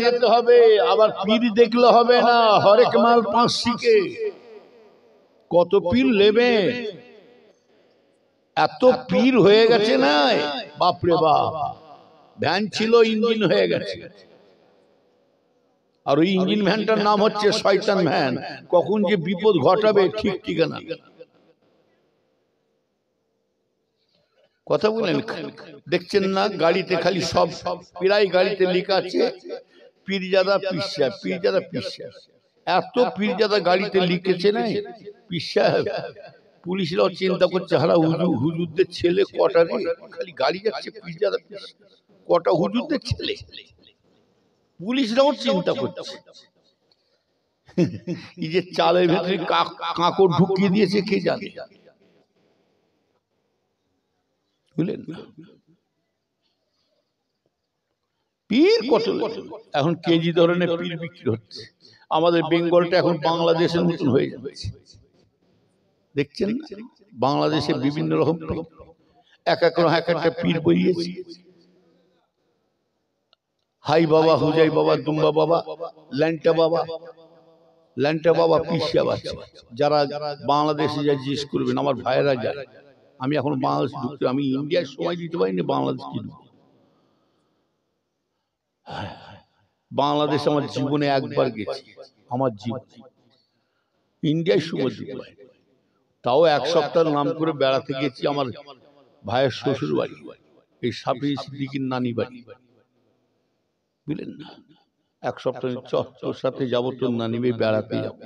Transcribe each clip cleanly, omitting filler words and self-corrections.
যেতে হবে, আবার পীর দেখলে হবে না। হরেক মাল 5 শিখে কত পীর নেবে, এত পীর হয়ে গেছে না বাপরে বাপ। ভ্যান ছিল ইঞ্জিন হয়ে গেছে, আর ওই ইঞ্জিন ভ্যানটার নাম হচ্ছে শয়তান ভ্যান। কখন যে বিপদ ঘটাবে ঠিক ঠিকানা। কথা বলেন, দেখছেন না গাড়িতে খালি সব প্রায় গাড়িতে লেখা আছে পীরজাদা পীর সাহেব, পীরজাদা পীর সাহেব। এত পীরজাদা গাড়িতে লিখেছে না পীর সাহেব, পুলিশরাও চিন্তা করছে হারা হুজুরদের ছেলে কটা রে, খালি গাড়ি যাচ্ছে পীরজাদা পীর সাহেব, কটা হুজুরদের ছেলে। পুলিশরাও চিন্তা করছে এই যে চালের ভেতরে কাঁকড় ঢুকিয়ে দিয়েছে কে জানে, বুঝলেন? পীর কত এখন কেজি ধরনের পীর বিক্রি হচ্ছে। আমাদের বেঙ্গলটা এখন বাংলাদেশের মতন হয়ে যাচ্ছে, দেখছেন বাংলাদেশে বিভিন্ন রকম এক একটা পীর বইয়েছে। হাই বাবা, হুজাই বাবা, দুম্বা বাবা, ল্যাংটা বাবা, ল্যাংটা বাবা পীর সাহেব আছে। যারা বাংলাদেশে যায় জিজ্ঞেস করবেন, আমার ভাইয়েরা যায়। আমি এখন বাংলাদেশে ঢুকতে, আমি ইন্ডিয়ায় সময় দিতে পারিনি, বাংলাদেশ কি ঢুকবো। বাংলাদেশ আমার জীবনে একবার গেছি, আমার জীবনে ইন্ডিয়ায় সময় দিতে পারি, তাও 1 সপ্তাহ নাম করে বেড়াতে গেছি আমার ভাইয়ের শ্বশুর বাড়ি, এই সাফি সিদ্দিকীর নানি বাড়ি, বুঝলেন না। 1 সপ্তাহ তোর সাথে যাবো, তোর নানি বাড়ি বেড়াতে যাবো।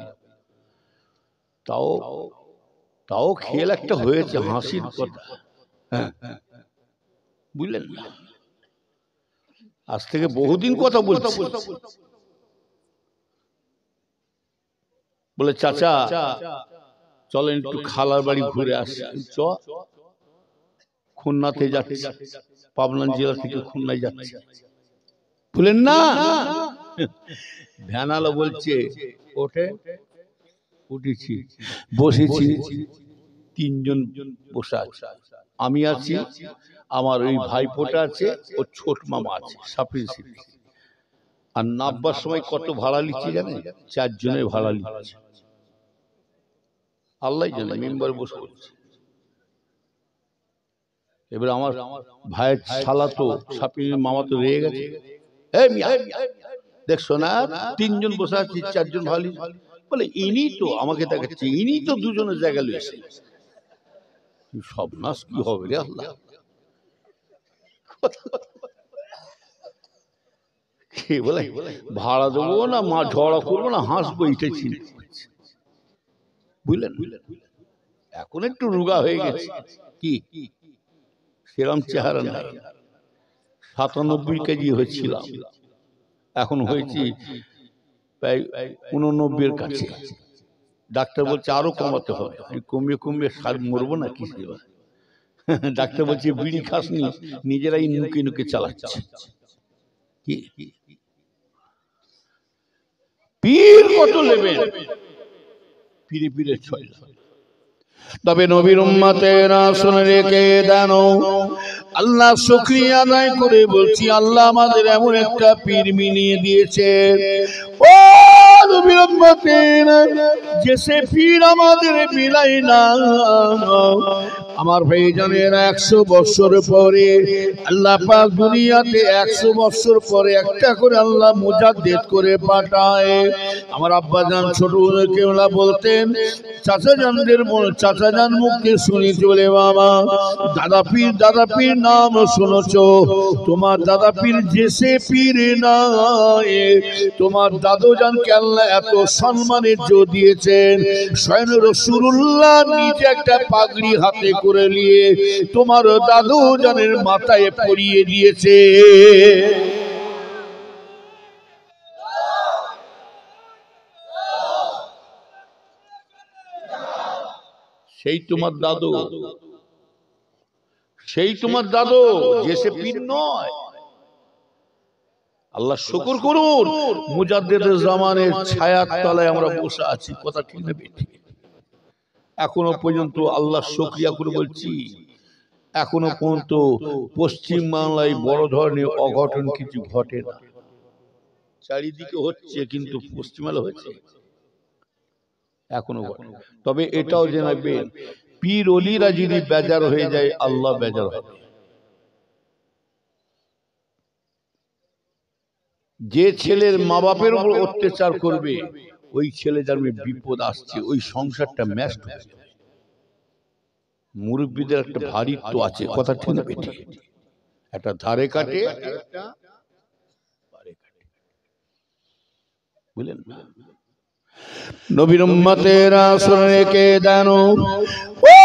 তাও খেল একটা হয়েছে, হাসির কথা। হ্যাঁ, বুঝলেন না, আজ থেকে বহুদিন কথা বলছি। বলে চাচা চলেন একটু খালার বাড়ি ঘুরে আসি। চ, খুলনাতে যাচ্ছে, পাবনা জেলা থেকে খুলনায় যাচ্ছে, বলেন না। ভ্যানালা বলছে ওঠে, উঠেছি, বসেছি, 3 জন বসে আছে, আমি আছি, আমার ওই ভাইপোটা আছে, ও ছোট মামা আছে সাফি সিদ্দিক। আর নাববার সময় কত ভাড়া লিখছি জানেন? 4 জনের ভাড়া লিখছে, আল্লাহ জানে। মেম্বার বসে বলছে, এবার আমার ভাইয়ের শালা তো সাফি মামা তো রেগে গেছে, দেখছো না 3 জন বসে আছি, 4 জন ভাড়া লিখছে। বলে ইনি তো আমাকে দেখাচ্ছে, ইনি তো 2 জনের জায়গা লইছে। সবনাশ কি হবে রে আল্লাহ। বলে ভাড়া দেবো না, মা ঝগড়া করবো না, হাসবো, এটাই চিন্তা করছে, বুঝলেন। এখন একটু রোগা হয়ে গেছে, কি সেরম চেহারা নাই। 97 কেজি হয়েছিলাম, এখন হয়েছি প্রায় 89-এর কাছে। ডাক্তার বলছে আরো কমাতে হবে। আমি কমিয়ে কমিয়ে মরবো না কি। ডাক্তার বলছে বিড়ি খাসনি, নিজেরাই নুকে নুকে চালাচ্ছে। কি পীর কত নেবেন, পীরে পীরে ছয়। তবে নবীর উম্মতেরা শুনে রেখে দেন, আল্লাহ শুকরিয়া আদায় করে বলছি, আল্লাহ আমাদের এমন একটা পীর মিলিয়ে দিয়েছে। ও নবীর উম্মতেরা, যে সে পীর আমাদের মিলাই না। আমার ভাইজানের 100 বছর পরে আল্লাহ পাক দুনিয়াতে 100 বছর পরে একটা করে আল্লাহ মুজাদ্দিদ করে পাঠায়। আমার আব্বা জান ছোট কেওলা বলতেন, চাচা জান মুখে শুনি চলে, বাবা দাদা পীর নাম শুনেছো? তোমার দাদা পীর যে সে পীর নাই, তোমার দাদু জানকে আল্লাহ এত সম্মানের জো দিয়েছেন, স্বয়ং রাসূলুল্লাহ নিজে একটা পাগড়ি হাতে করে নিয়ে তোমার দাদু জানের মাথায় পরিয়ে দিয়েছে। সেই তোমার দাদু, সেই তোমার দাদু, যে সে পীর নয়। আল্লাহ শুকর করুন, মুজাদ্দিদের জামানের ছায়ার তলায় আমরা বসে আছি। কথা ঠিক না বেঠিক? এখনো পর্যন্ত আল্লাহ শুকরিয়া করে বলছি, এখনো পর্যন্ত পশ্চিম বাংলায় বড় ধরনের অঘটন কিছু ঘটে না। চারিদিকে হচ্ছে, কিন্তু পশ্চিমালে হচ্ছে এখনো। তবে এটাও জানাবেন, পীর ওলিরা যদি বেজার হয়ে যায়, আল্লাহ বেজার হবে। যে ছেলের মা বাপের উপর অত্যাচার করবে, ওই ছেলে জানবে বিপদ আসছে, ওই সংসারটা ম্যাস্ট হয়ে যাবে। মুরব্বীদের একটা ভারিত্ব আছে, কথা ঠিক না বেঠিক? একটা ধারে কাটে, বুঝলেন না? নবীর উম্মতেরা শুনে রেখে দেন, ও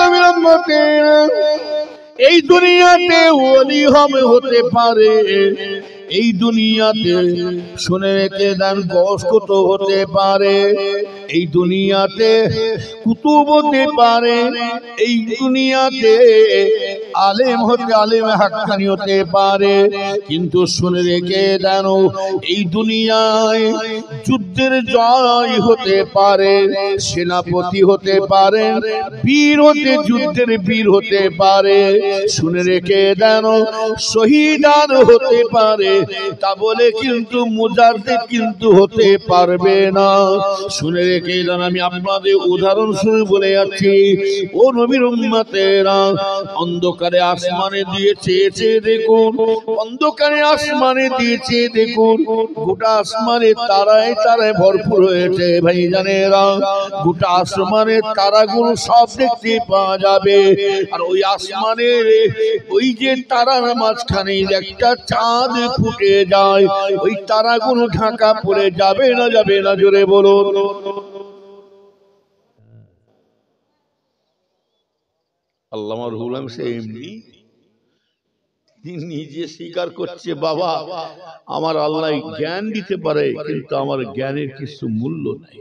নবীর উম্মতেরা, এই দুনিয়াতে ওলি হতে পারে, এই দুনিয়াতে শুনে রেখে দেন বস কত হতে পারে, এই দুনিয়াতে কুতুব হতে পারে, এই দুনিয়াতে আলেম হতে আলেম হাক্কানি হতে পারে, কিন্তু শুনে রেখে দেন এই দুনিয়ায় যুদ্ধের জয় হতে পারে, সেনাপতি হতে পারে, বীর হতে যুদ্ধের বীর হতে পারে, শুনে রেখে দেন শহীদান হতে পারে, তা বলে কিন্তু মুজাদ্দিদ কিন্তু হতে পারবে না। শুনে রেখে দেন, আমি আপনাদের উদাহরণ শুনে বলে যাচ্ছি, ও নবীর উম্মতেরা, অন্ধকারে আসমানে দিয়ে চেয়েছে দেখুন, অন্ধকারে আসমানে দিয়েছে দেখুন, গোটা আসমানে তারায় তারায় ভরপুর হয়েছে ভাই জানেরা, গোটা আসমানের তারাগুলো সব দেখতে পাওয়া যাবে। আর ওই আসমানের ওই যে তারার মাঝখানে একটা চাঁদ ফুটে যায়, ওই তারাগুলো ঢাকা পড়ে যাবে না, যাবে না? জোরে বলুন। আল্লামা রুহুল আমিন সে এমনি নিজে স্বীকার করছে, বাবা আমার আল্লাহ জ্ঞান দিতে পারে, কিন্তু আমার জ্ঞানের কিছু মূল্য নাই।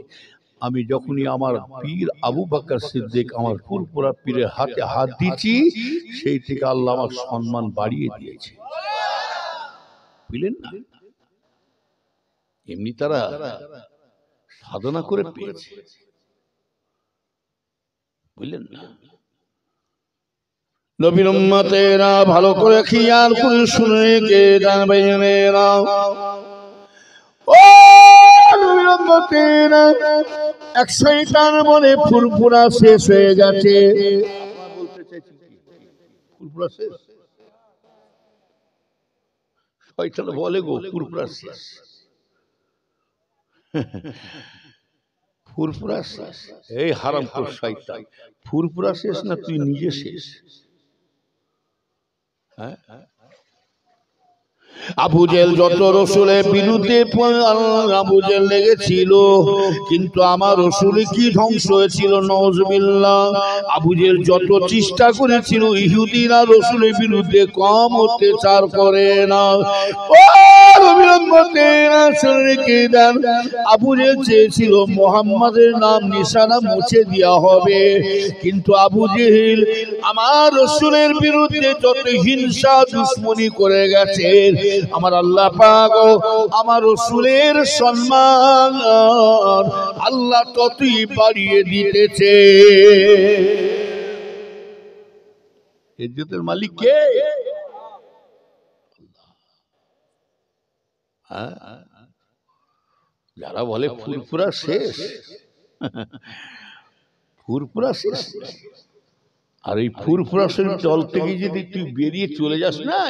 আমি যখনই আমার পীর আবু বকর সিদ্দিক, আমার ফুরফুরা পীরের হাতে হাত দিচ্ছি, সেই থেকে আল্লাহ আমার সম্মান বাড়িয়ে দিয়েছে, বুঝলেন না? এমনি তারা সাধনা করে পেয়েছে, বুঝলেন না? নবীর উম্মতেরা ভালো করে খেয়াল করে শুনে কে জানবেনেরা, ও নবীর উম্মতেরা, এক শয়তান বলে ফুরফুরা শেষ হয়ে গেছে। বলতে চাইছি ফুরফুরা শেষ, শয়তান বলে গো ফুরফুরা শেষ, ফুরফুরা শেষ। এই হারামখোর শয়তান, ফুরফুরা শেষ না তুই নিজে শেষ। হ্যাঁ, আবু জেহেল যত রসুলের বিরুদ্ধে আবু জেহেল লেগেছিল, কিন্তু আমার রসুল কি ধ্বংস হয়েছিল? নাউজুবিল্লাহ। আবু জেহেল যত চেষ্টা করেছিল, ইহুদিরা রসুলের বিরুদ্ধে কম অত্যাচার করে না। ও নবীর উম্মতেরা শুনে রেখে দেন, আবু জেহেল চেয়েছিল মুহাম্মাদের নাম নিশানা মুছে দেওয়া হবে, কিন্তু আবু জেহেল আমার রসুলের বিরুদ্ধে যত হিংসা দুশ্মনী করে গেছে, আমার আল্লাহ পাক আমার রাসূলের সম্মান আল্লাহ ততই বাড়িয়ে দিতেছে। ইজ্জতের মালিক কে? যারা বলে ফুরফুরা শেষ, ফুরফুরা শেষ, আর এই ফুরফুরা জল থেকে যদি তুই বেরিয়ে চলে যাস না,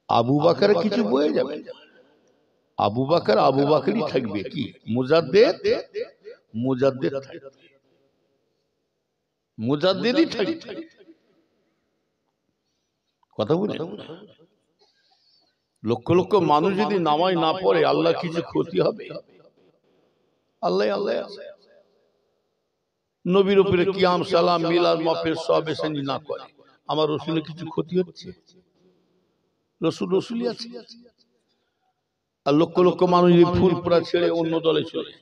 আবু বকর কিছু বয়ে যাবে। আবু বকর আবু বকরই থাকবে, কি মুজাদ্দিদ মুজাদ্দিদ থাকবে, মুজাদ্দিদই থাকবে। কথা বলে লক্ষ লক্ষ মানুষ যদি নামাজ না পড়ে, আল্লাহ কিছু ক্ষতি হবে? আল্লাহ আল্লাহ নবীর উপরে কিয়াম সালাম মিলাদ মাহফিল সব এসে না করে, আমার রাসূলের কিছু ক্ষতি হচ্ছে? রসুল রসুলই আছে। আর লক্ষ লক্ষ মানুষ ফুরফুরা ছেড়ে অন্য দলে চলে,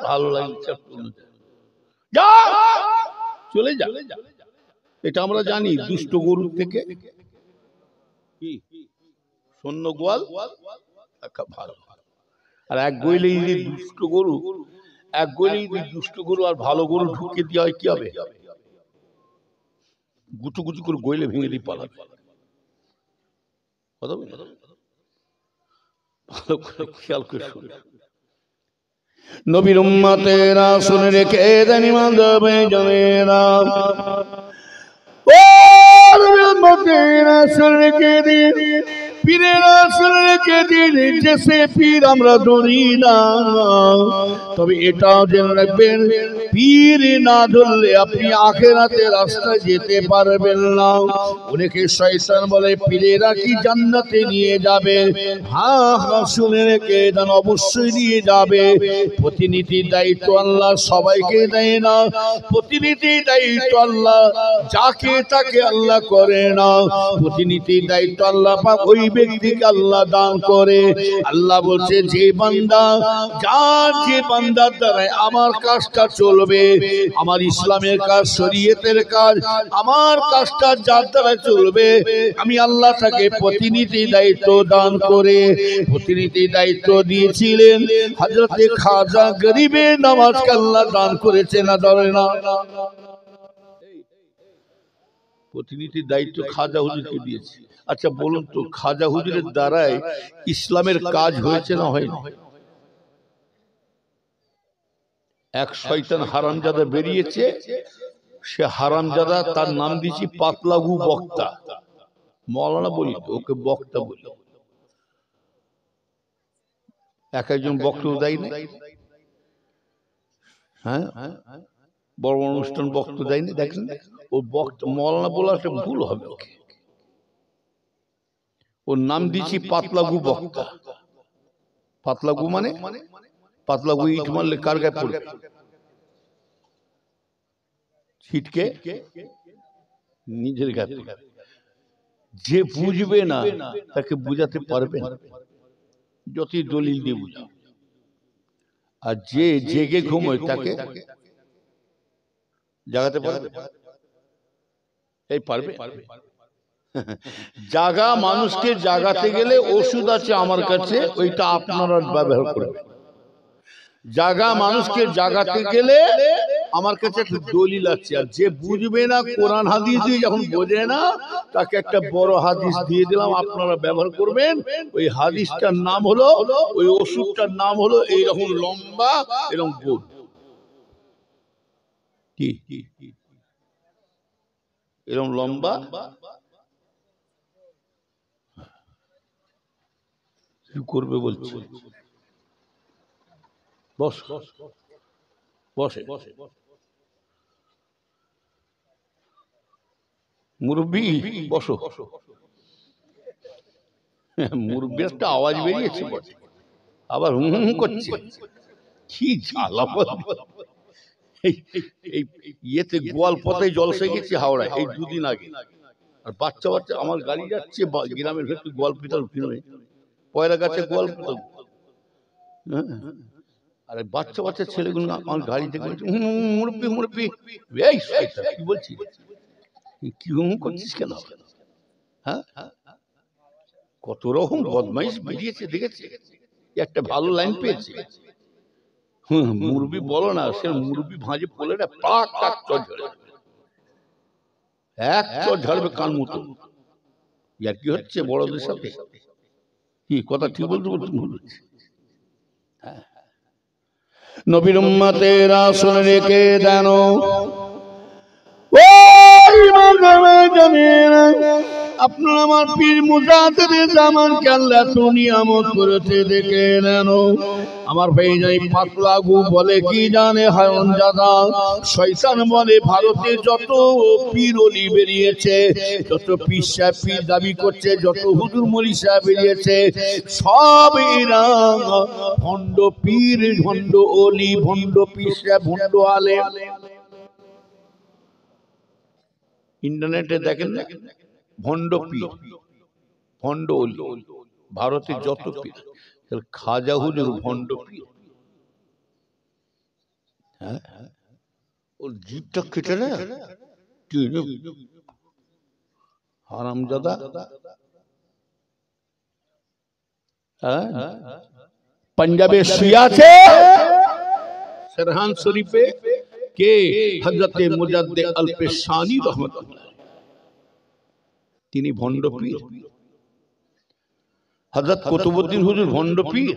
ভালো লাগছে চলে যা, এটা আমরা জানি। দুষ্ট গরু থেকে কি সৈন্য গোয়াল ভালো। আর এক গইলেই দুষ্ট গরু, এক গইলেই দুষ্ট গরু আর ভালো গরু ঢুকিয়ে দেওয়া হয়, কি হবে? গুচু গুচু করে গইলে ভেঙে দিয়ে পালাবে। ভালো করে খেয়াল করে শুনুন। নবীর উম্মতেরা শুনে রেখে দেন ইমানদার জানেরা, ও নবীর উম্মতেরা শুনে রেখে দিন, পীরেরা শুনে রেখে দিন, যে পীর আমরা ধরি না, তবে এটাও জেনে রাখবেন, পীর না ধরলে আপনি আখিরাতে রাস্তায় যেতে পারবেন না। অনেকে শয়তান বলে পীরেরা কি জান্নাতে নিয়ে যাবে? হ্যাঁ হ্যাঁ, শুনে রেখে দেন, অবশ্যই নিয়ে যাবে। প্রতিনিধির দায়িত্ব আল্লাহ সবাইকে দেয় না, প্রতিনিধির দায়িত্ব আল্লাহ যাকে তাকে আল্লাহ করে না, প্রতিনিধির দায়িত্ব আল্লাহ পাক ওই ব্যক্তিকে আল্লাহ দান করে। আল্লাহ বলছে যে বান্দা, যার যে বান্দার দ্বারা আমার কাজটা চলবে, আমার ইসলামের কাজ, শরীয়তের কাজ, আমার কাজটা যার দ্বারা চলবে, আমি আল্লাহ তাকে প্রতিনিধি দায়িত্ব দান করে। প্রতিনিধি দায়িত্ব দিয়েছিলেন হযরতে খাজা গরিবে নওয়াজকে আল্লাহ দান করেছে না ধরে না? প্রতিনিধির দায়িত্ব খাজা হুজুরকে দিয়েছে। আচ্ছা বলুন তো, খাজা হুজুরের দ্বারাই ইসলামের কাজ হয়েছে না হয়নি? এক শয়তান হারামজাদা বেরিয়েছে, সে হারামজাদা, তার নাম দিয়েছি পাতলাগু বক্তা। মৌলানা বলি তো, ওকে বক্তা বলি। এক একজন বক্তব্য দেয় না, হ্যাঁ, বড় অনুষ্ঠান বক্তব্য দেয়নি, দেখেন ও বক্তা। মৌলানা বলা একটা ভুল হবে, ওকে ওর নাম দিয়েছি পাতলাগু বক্তা। পাতলাগু মানে পাতলাগু ইট মারলে কার গায়ে পড়বে? ছিটকে নিজের গায়ে। যে বুঝবে না তাকে বুঝাতে পারবে না, যতই দলিল দিয়ে বুঝাও। আর যে জেগে ঘুমোয় তাকে জাগাতে পারবে? এই পারবে? জাগা মানুষকে জাগাতে গেলে ওষুধ আছে আমার কাছে, ওইটা আপনারা ব্যবহার করবেন। জাগা মানুষকে জাগাতে গেলে আমার কাছে একটা দলিল আছে। আর যে বুঝবে না, কোরআন হাদিস দিয়ে যখন বোঝে না, তাকে একটা বড় হাদিস দিয়ে দিলাম, আপনারা ব্যবহার করবেন। ওই হাদিসটার নাম হলো, ওই ওষুধটার নাম হলো এইরকম লম্বা, এরকম গোল। কি এরকম লম্বা, কি করবে বলছে? বস বসে মুরব্বি, বসো। মুরব্বি একটা আওয়াজ বেরিয়েছে, আবার হুম হুম করছে, কি জ্বালা। এই ইয়েতে গোয়াল পথে জলসে গেছি হাওড়ায় এই দুদিন আগে, আর বাচ্চা বাচ্চা আমার গাড়ি যাচ্ছে গ্রামের ভেতরে, গোয়াল পিতাল পয়লা গাছে গোয়াল পিতাল, আর বাচ্চা বাচ্চা ছেলেগুলো আমার গাড়ি থেকে মুরব্বি মুরব্বি। এই কি বলছি, কি হুম করছিস কেন? হ্যাঁ, কত রকম বদমাইশ বেরিয়েছে, দেখেছে? একটা ভালো লাইন পেয়েছে। মুরবি বলো না, সে মুরবি ভাঁজে পড়লে না পাক পাক চর ঝরে, এক চর ঝরবে কান মতো। ইয়ার কি হচ্ছে বড়দের সাথে? কি কথা ঠিক বলতে বলছি? নবীর উম্মতেরা শুনে রেখে দেন, আপনার আমার পীর মুজাদ্দিদ জামানকে আল্লাহ এত নিয়ামত করেছে, দেখে নেন। আমার ভাই যাই পাতলাগু বলে কি জানে হারামজাদা, শয়তান বলে ভারতে যত পীর ওলি বেরিয়েছে, যত পীর সাহেব পীর দাবি করছে, যত হুজুর মলি সাহেব বেরিয়েছে, সব এরা ভণ্ড পীর, ভণ্ড ওলি, ভণ্ড পীর সাহেব, ভণ্ড আলেম। ইন্টারনেটে দেখেন না, ভণ্ড পীর, ভণ্ড ওলি, ভারতে যত পীর, খাজা হুজুর ভণ্ড পীর। হ্যাঁ, ওর জিভটা কেটে না, হারামজাদা। পাঞ্জাবে শুয়ে আছে সেরহান শরীফে কে? হযরতে মুজাদ্দিদ আল পেশানি রহমাতুল্লাহ, তিনি ভণ্ড পীর। হযরত কুতুবউদ্দিন হুজুর ভণ্ড পীর,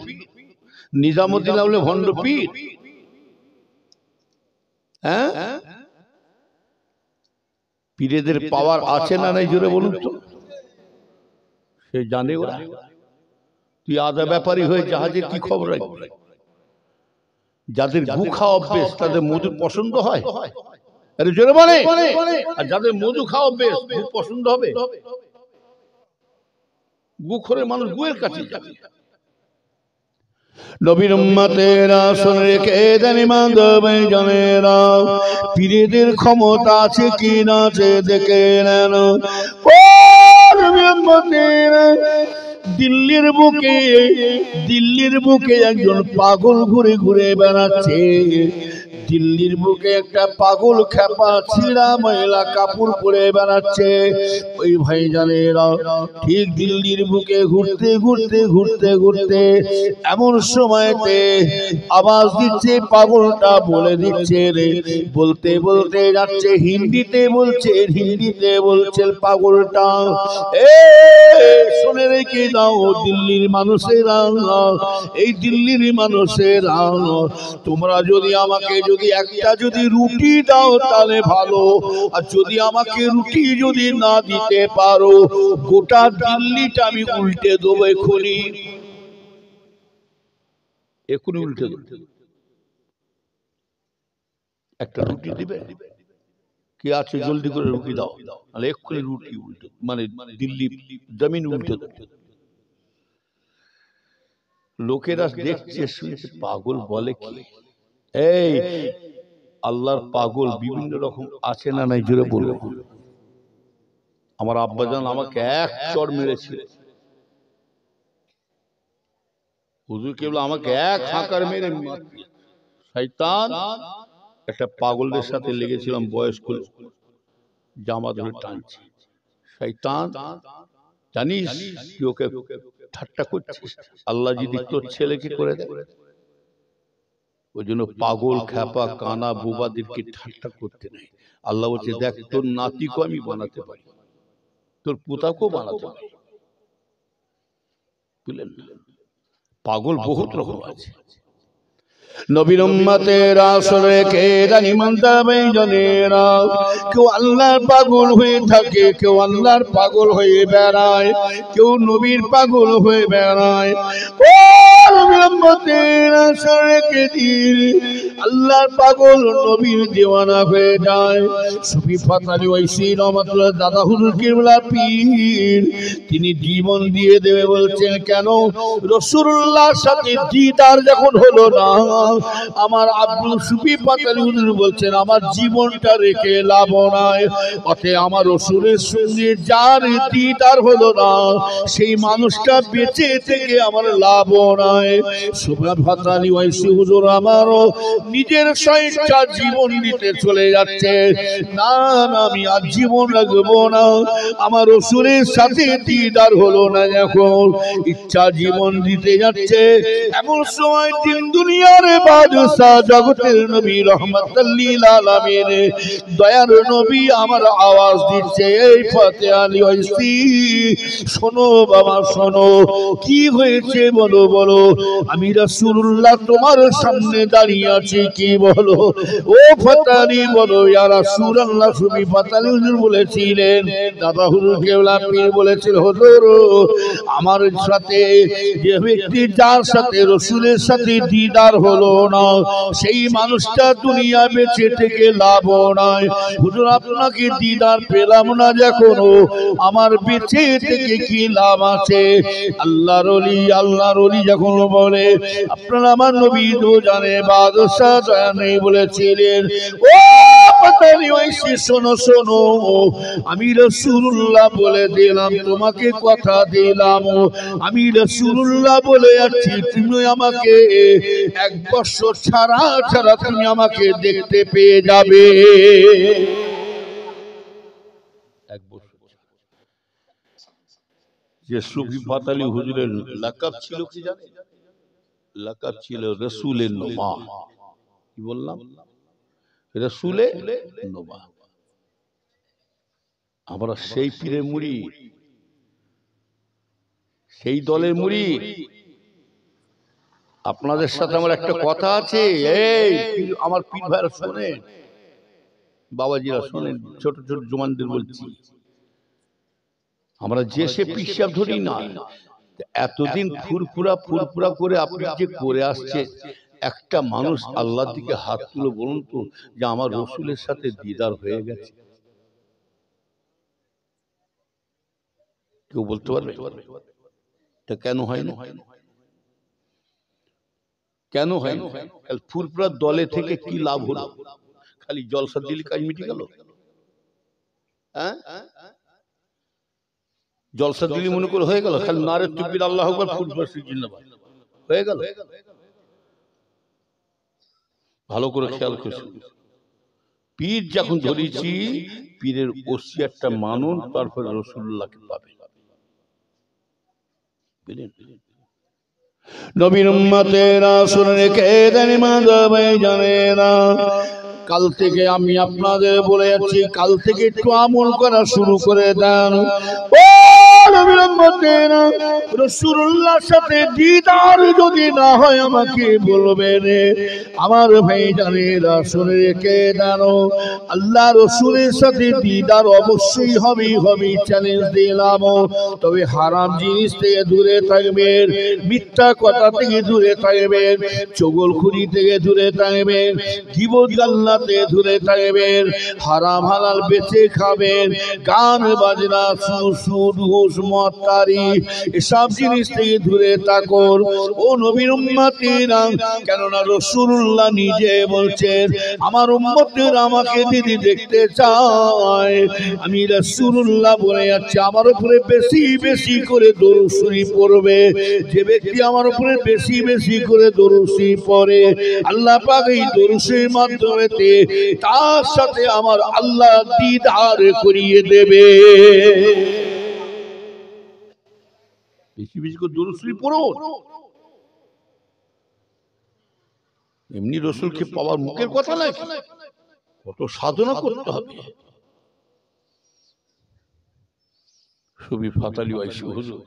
নিজামুদ্দিন আউলিয়া ভণ্ড পীর। হ্যাঁ, পীরেদের পাওয়ার আছে না নাই জোরে বলুন তো? সে জানে ওরা। তুই আদা ব্যাপারী হয়ে জাহাজের কি খবর রাখবি? যাদের গু খাওয়া অভ্যেস তাদের মধু পছন্দ হয়? আরে জোরে বলে। আর যাদের মধু খাওয়া অভ্যেস গু পছন্দ হবে? গু খোরে মানুষ গুয়ের কাছে যাবে। নবীর উম্মতেরা শুনে রেখে দেন ইমান ভাই জানেরা, পীরেদের ক্ষমতা আছে কি না আছে দেখে নেন। ও নবীর উম্মতেরা, দিল্লির বুকে একজন পাগল ঘুরে ঘুরে বেড়াচ্ছে। দিল্লির বুকে একটা পাগল খেপা ছিঁড়া ময়লা কাপড় পরে বেড়াচ্ছে। ওই ভাইজানেরা ঠিক দিল্লির বুকে ঘুরতে ঘুরতে ঘুরতে ঘুরতে এমন সময়তে আওয়াজ দিচ্ছে, পাগলটা বলে দিচ্ছে রে, বলতে বলতে যাচ্ছে, হিন্দিতে বলছে পাগলটা, এ শুনে রেখে দাও দিল্লির মানুষেরা, এই দিল্লির মানুষেরা, তোমরা যদি আমাকে যদি একটা যদি রুটি দাও তাহলে ভালো, আর যদি আমাকে রুটি যদি না দিতে পারো গোটা দিল্লিটা আমি উল্টে দেবো। এখনই উল্টে দেবো। একটা রুটি দিবে? কি আছে জলদি করে রুটি দাও, তাহলে এক্ষুনি রুটি উল্টে, মানে দিল্লি জমিন উল্টে দেবো। লোকেরা দেখছে শুনছে, পাগল বলে কি? এই আল্লাহর পাগল বিভিন্ন রকম আছে না নাই জোরে বলবো। আমার আব্বাজান আমাকে এক চড় মেরেছিল, হুজুর কেবল আমাকে এক হাঁকার মেরে শয়তান। একটা পাগলদের সাথে লেগেছিলাম, বয়স্ক জামা ধরে টানছে। শয়তান জানিস কি ওকে ঠাট্টা করছিস? আল্লাহ যদি তোর ছেলেকে করে দেয়, ওই জন্য পাগল খেপা কানা বুবাদেরকে ঠাট্টা করতে নেই। আল্লাহ বলছে, দেখ তোর নাতিকে আমি বানাতে পারি, তোর পুতাকেও বানাতে পারি। বুঝলেন? পাগল বহুত রকম আছে। নবীর উম্মতেরা শুনে কে জানি মানতে জানেরা, কেউ আল্লাহর পাগল হয়ে থাকে, কেউ আল্লাহর পাগল হয়ে বেড়ায়, কেউ নবীর পাগল হয়ে বেড়ায়। ও নবীর উম্মতেরা শুনে কে দিন আল্লাহর পাগল নবীর দিওয়ানা হয়ে যায়। সুফি ফাতালি ওয়াইসি রহমাতুল্লাহ দাদা হুজুর কিবলা পীর, তিনি জীবন দিয়ে দেবে বলছেন। কেন? রাসূলুল্লাহর সাথে দিদার যখন হলো না, আমার আব্দুল সুফি পাতালি হুজুর বলছেন, আমার জীবনটা রেখে লাভ নাই। অতএব আমার রাসূলের সঙ্গে যার দিদার হলো না, সেই মানুষটা বেঁচে থেকে আমার লাভ নাই। সুফি পাতালি ওয়াইসি হুজুর আমারও নিজের স্বেচ্ছা জীবন দিতে চলে যাচ্ছে। না না, আমি আর জীবন রাখবো না, আমার রাসূলের সাথে দিদার হলো না, যখন ইচ্ছা জীবন দিতে যাচ্ছে। এমন সময় দিন দুনিয়ার বাদশাহ জগতের নবী রহমাতুল লিল আলামিন দয়ার নবী আমার আওয়াজ দিচ্ছে, এই ফাতে আলী ওয়াইসি শোনো বাবা শোনো, কি হয়েছে বলো বলো। আমি রাসূলুল্লাহ তোমার সামনে দাঁড়িয়ে আছি, কি বলো। ও ফাতালি বলো ইয়া রাসূলুল্লাহ। সুফি ফাতালি হুজুর বলেছিলেন, দাদা হুজুর কেবলা পীর বলেছিল, হুজুর আমার সাথে যে ব্যক্তি যার সাথে রাসূলের সাথে দিদার হলো না, সেই মানুষটা দুনিয়া বেঁচে থেকে লাভ নাই। হুজুর আপনাকে দিদার পেলাম না যখন, আমার বেঁচে থেকে কি লাভ আছে? আল্লাহর ওলি যখন বলে, আপনারা আমার নবী তো জানে বাদশাহ জানে বলেছিলেন, ও পাতালি ওয়াইসি শোনো শোনো, আমি রাসূলুল্লাহ বলে দিলাম, তোমাকে কথা দিলাম, আমি রাসূলুল্লাহ বলে যাচ্ছি, তুমি আমাকে 1 বছর ছাড়া ছাড়া তুমি আমাকে দেখতে পেয়ে যাবে। 1 বছর। যে সুফি ফাতালি হুজুরের লাকাব ছিল কি জানেন? লাকাব ছিল রাসূলের নোমা। কি বললাম? রাসূলে নোমা। আমরা সেই পীরে মুড়ি, সেই দলের মুরিদ। আপনাদের সাথে আমার একটা কথা আছে, এই আমার পীর ভাইরা শোনেন, বাবাজিরা শোনেন, ছোট ছোট জওয়ানদের বলছি, আমরা যে সে পিসাব ধরি না, এতদিন ফুরফুরা ফুরফুরা করে আপনি যে করে আসছে, একটা মানুষ আল্লাহর দিকে হাত তুলে বলুন তো যে আমার রসুলের সাথে দিদার হয়ে গেছে? কেউ বলতে পারবে? তা কেন হয় না? কেন হয় না? ফুরফুরা দলে থেকে কি লাভ হলো? খালি জলসা দিলে কাজ মিটে গেল? হ্যাঁ, জলসা দিলি মনে করে হয়ে গেল? খালি নারে তাকবীর আল্লাহু আকবার ফুরফুরা জিন্দাবাদ হয়ে গেল? ভালো করে খেয়াল করুন, পীর যখন ধরেছি, পীরের ওসিয়াতটা মানুন, তারপরে রাসূলুল্লাহকে পাবে। নবীর উম্মতেরা শুনে রেখে দেন, মাযহাবে জানে না। কাল থেকে আমি আপনাদের বলে যাচ্ছি, কাল থেকে একটু আমল করা শুরু করে দেন। ও নবীর উম্মতেরা, রাসূলুল্লাহর সাথে দিদার যদি না হয় আমাকে বলবেন। আমার ভাই জানেরা শুনে রেখে দেন, আল্লাহ রাসূলের সাথে দিদার অবশ্যই হবে, চ্যালেঞ্জ দিলাম। তবে হারাম জিনিস থেকে দূরে থাকবেন, মিথ্যা কথা থেকে দূরে থাকবেন, চগলখুরি থেকে দূরে থাকবেন, গীবত গাল্লা থেকে দূরে থাকবেন, হারাম হালাল বেঁচে খাবেন, গান বাজনা সুদ ঘুষ মদ তারি এসব জিনিস থেকে দূরে থাকুন। ও নবীর উম্মতিরা, কেননা রাসূলুল্লাহ নিজে বলছেন, আমার উম্মতেরা আমাকে যদি দেখতে চায়, আমি রাসূলুল্লাহ বলে যাচ্ছি, আমার উপরে বেশি বেশি করে দরুদ শরীফ পড়বে। যে ব্যক্তি আমার উপরে বেশি বেশি করে দরুদ শরীফ পড়ে, আল্লাহ পাক এই দরুদ শরীফের মাধ্যমে তার সাথে আমার আল্লাহ দিদার করিয়ে দেবে। বেশি বেশি করে দরুদ শরীফ পড়ুন। এমনি রাসূলকে পাওয়ার মুখের কথা নয়, কত সাধনা করতে হবে। সুবি ফাতালি ওয়াইসি হুজুর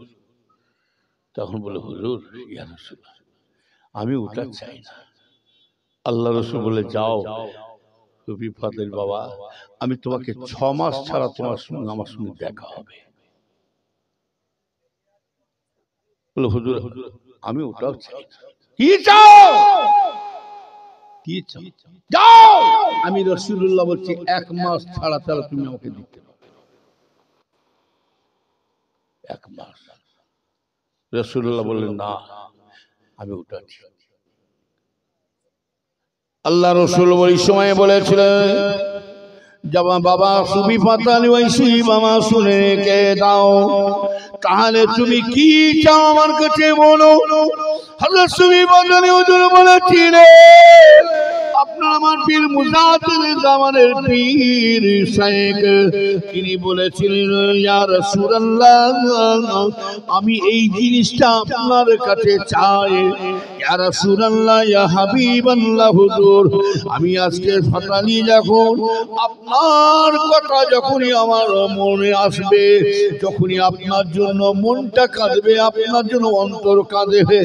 তখন বলে, হুজুর ইয়া রাসূলুল্লাহ, আমি ওটা চাই না। আল্লাহ রাসূল বলে, যাও সুবি ফাতালি বাবা, আমি তোমাকে 6 মাস ছাড়া তোমার সঙ্গে আমার সঙ্গে দেখা হবে। বলে, হুজুর আমি ওটাও চাই না। কি চাও? কি চাও? যাও। আমি রাসূলুল্লাহ বলছি 1 মাস ছাড়া ছাড়া তুমি আমাকে দেখতে পাবে। 1 মাস। রাসূলুল্লাহ বললেন, না আমি ওটা চাই। আল্লাহ রাসূল ওই সময় বলেছিলেন, যাবা বাবা সুবি ফাতালি ওয়াইসি বাবা শুনে কে দাও, তাহলে তুমি কি চাও আমার কাছে বলো। হযরত সুবি ফাতালি হুজুর বলেছিলেন, আপনার আমার পীর মুজাদ্দিদ জামানের পীর শাইখ, তিনি বলেছিলেন, ইয়া রাসূলুল্লাহ, আমি এই জিনিসটা আপনার কাছে চাই। ইয়া রাসূলুল্লাহ, ইয়া হাবিবাল্লাহ হুজুর, আমি আজকে ফাতালি যখন আপনার কথা যখনই আমার মনে আসবে, যখনই আপনার জন্য মনটা কাঁদবে, আপনার জন্য অন্তর কাঁদবে,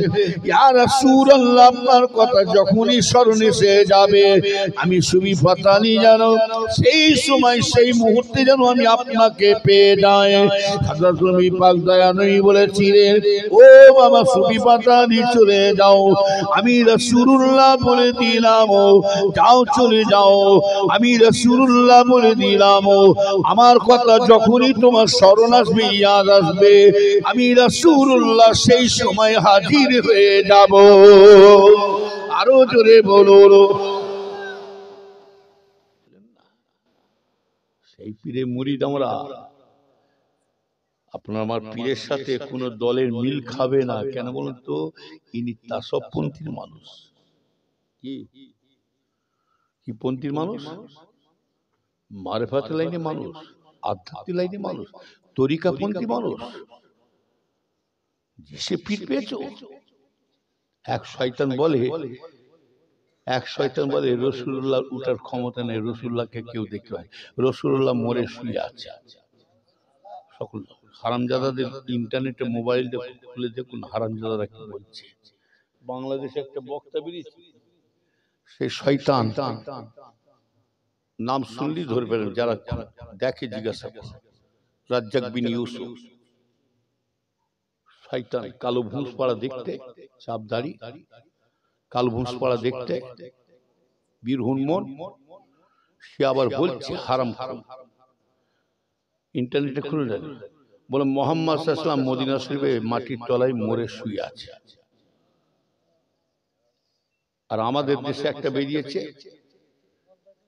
ইয়া রাসূলুল্লাহ, আপনার কথা যখনই স্মরণে এসে যাবে, আমি সুবি ফাতালি যেন সেই সময় সেই মুহূর্তে যেন আমি আপনাকে পেয়ে যাই। হযরত নবী পাক দয়ানবী বলেছিলেন, ও বাবা সুবি ফাতালি চলে যাও, আমি রাসূলুল্লাহ বলে দিলাম, যাও চলে যাও, আমি রাসূলুল্লাহ বলে দিলাম, আমার কথা যখনই তোমার স্মরণ আসবে, ইয়াদ আসবে, আমি রাসূলুল্লাহ সেই সময় হাজির হয়ে যাব। আরো জোরে বলো। সেই পীরের মুরিদ আমরা। আপনার আমার পীরের সাথে কোন দলের মিল খাবে না। কেন বলুন তো? ইনি তাসবপন্থীর মানুষ। কি পন্থীর মানুষ? মারেফাত লাইনে মানুষ, আধ্যাত্মিক লাইনে মানুষ, তরিকাপন্থী মানুষ। সে পীর পেয়েছো। এক শয়তান বলে রাসূলুল্লাহ উঠার ক্ষমতা নেই, রাসূলুল্লাহকে কেউ দেখতে পায়। রাসূলুল্লাহ মরে শুয়ে আছে। সকল হারামজাদাদের ইন্টারনেটে মোবাইল খুলে দেখুন হারামজাদারা কি বলছে। বাংলাদেশে একটা বক্তা বেরিয়েছে, সেই শয়তান নাম শুনলেই ধরে ফেলেন, যারা দেখে জিজ্ঞাসা করে, রাজ্জাক বিন ইউসুফ। শয়তান, কালো ভুঁস পাড়া দেখতে, চাপ দাড়ি, কালো ভুঁস পাড়া দেখতে, বীর হুনমন। সে আবার বলছে হারাম খারাম, ইন্টারনেটে খুলে দেন, বলে মোহাম্মদ সাল্লাল্লাহু আলাইহি ওয়াসাল্লাম মদিনা শরীফে মাটির তলায় মরে শুয়ে আছে। আর আমাদের দেশে একটা বেরিয়েছে